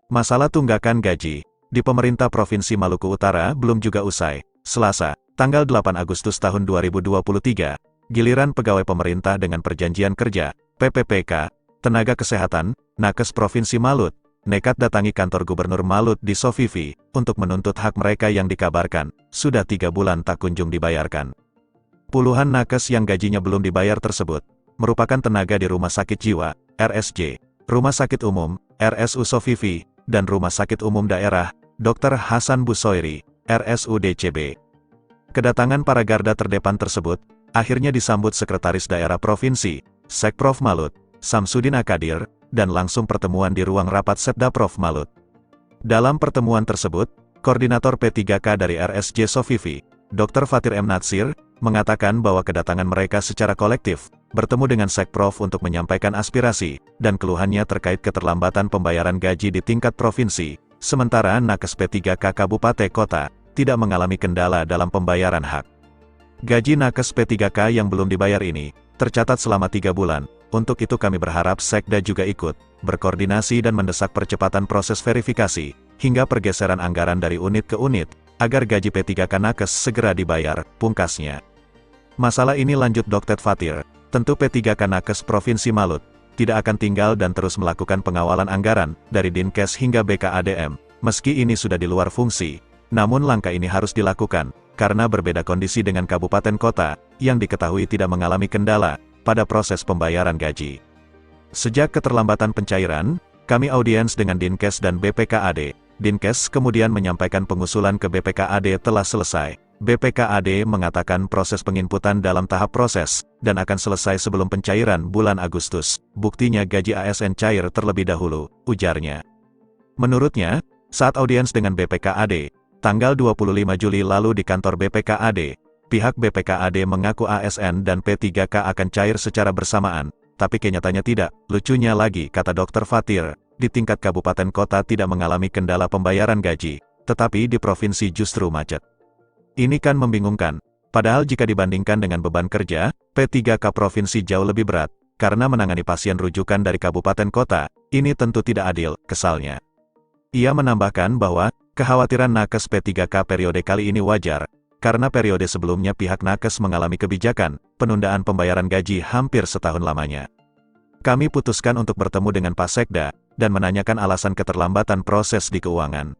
Masalah tunggakan gaji di pemerintah Provinsi Maluku Utara belum juga usai. Selasa, tanggal 8 Agustus tahun 2023, giliran pegawai pemerintah dengan perjanjian kerja, PPPK, tenaga kesehatan, Nakes Provinsi Malut, nekat datangi kantor Gubernur Malut di Sofifi, untuk menuntut hak mereka yang dikabarkan, sudah 3 bulan tak kunjung dibayarkan. Puluhan nakes yang gajinya belum dibayar tersebut, merupakan tenaga di Rumah Sakit Jiwa, RSJ, Rumah Sakit Umum, RSU Sofifi, dan Rumah Sakit Umum Daerah, Dr. Hasan Busoiri, RSUD CB. Kedatangan para garda terdepan tersebut, akhirnya disambut Sekretaris Daerah Provinsi, Sekprov Malut, Samsudin Akadir, dan langsung pertemuan di ruang rapat Setdaprov Malut. Dalam pertemuan tersebut, Koordinator P3K dari RSJ Sofifi, Dr. Fatir M. Natsir, mengatakan bahwa kedatangan mereka secara kolektif, bertemu dengan Sekprov untuk menyampaikan aspirasi, dan keluhannya terkait keterlambatan pembayaran gaji di tingkat provinsi, sementara Nakes P3K Kabupaten Kota, tidak mengalami kendala dalam pembayaran hak. Gaji Nakes P3K yang belum dibayar ini, tercatat selama 3 bulan, untuk itu kami berharap Sekda juga ikut, berkoordinasi dan mendesak percepatan proses verifikasi, hingga pergeseran anggaran dari unit ke unit, agar gaji P3K Nakes segera dibayar, pungkasnya. Masalah ini, lanjut Dr. Fatir, tentu P3K Nakes Provinsi Malut, tidak akan tinggal dan terus melakukan pengawalan anggaran, dari Dinkes hingga BKADM, meski ini sudah di luar fungsi. Namun langkah ini harus dilakukan, karena berbeda kondisi dengan kabupaten kota, yang diketahui tidak mengalami kendala, pada proses pembayaran gaji. Sejak keterlambatan pencairan, kami audiens dengan Dinkes dan BPKAD. Dinkes kemudian menyampaikan pengusulan ke BPKAD telah selesai. BPKAD mengatakan proses penginputan dalam tahap proses, dan akan selesai sebelum pencairan bulan Agustus. Buktinya gaji ASN cair terlebih dahulu, ujarnya. Menurutnya, saat audiens dengan BPKAD, tanggal 25 Juli lalu di kantor BPKAD, pihak BPKAD mengaku ASN dan P3K akan cair secara bersamaan, tapi kenyataannya tidak. Lucunya lagi, kata Dr. Fatir, di tingkat kabupaten kota tidak mengalami kendala pembayaran gaji, tetapi di provinsi justru macet. Ini kan membingungkan, padahal jika dibandingkan dengan beban kerja, P3K provinsi jauh lebih berat, karena menangani pasien rujukan dari kabupaten kota, ini tentu tidak adil, kesalnya. Ia menambahkan bahwa, kekhawatiran Nakes P3K periode kali ini wajar, karena periode sebelumnya pihak Nakes mengalami kebijakan, penundaan pembayaran gaji hampir setahun lamanya. Kami putuskan untuk bertemu dengan Pak Sekda, dan menanyakan alasan keterlambatan proses di keuangan.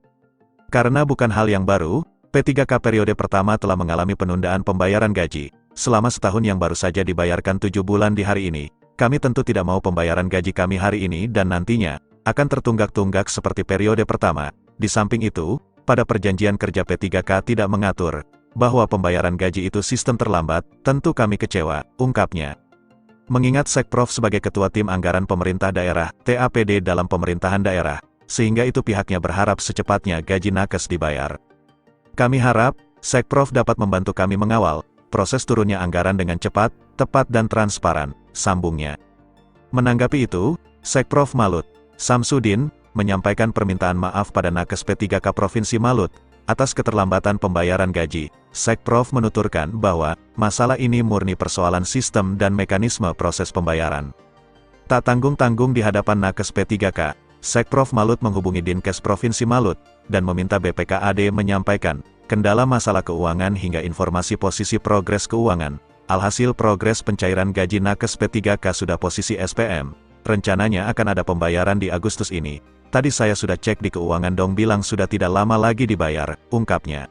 Karena bukan hal yang baru, P3K periode pertama telah mengalami penundaan pembayaran gaji, selama setahun yang baru saja dibayarkan 7 bulan di hari ini. Kami tentu tidak mau pembayaran gaji kami hari ini dan nantinya, akan tertunggak-tunggak seperti periode pertama. Di samping itu, pada perjanjian kerja P3K tidak mengatur, bahwa pembayaran gaji itu sistem terlambat, tentu kami kecewa, ungkapnya. Mengingat Sekprov sebagai Ketua Tim Anggaran Pemerintah Daerah, TAPD dalam pemerintahan daerah, sehingga itu pihaknya berharap secepatnya gaji Nakes dibayar. Kami harap, Sekprov dapat membantu kami mengawal proses turunnya anggaran dengan cepat, tepat dan transparan, sambungnya. Menanggapi itu, Sekprov Malut, Samsudin, menyampaikan permintaan maaf pada Nakes P3K Provinsi Malut, atas keterlambatan pembayaran gaji. Sekprov menuturkan bahwa, masalah ini murni persoalan sistem dan mekanisme proses pembayaran. Tak tanggung-tanggung di hadapan Nakes P3K, Sekprov Malut menghubungi Dinkes Provinsi Malut, dan meminta BPKAD menyampaikan, kendala masalah keuangan hingga informasi posisi progres keuangan. Alhasil progres pencairan gaji Nakes P3K sudah posisi SPM. Rencananya akan ada pembayaran di Agustus ini. Tadi saya sudah cek di keuangan dong bilang sudah tidak lama lagi dibayar, ungkapnya.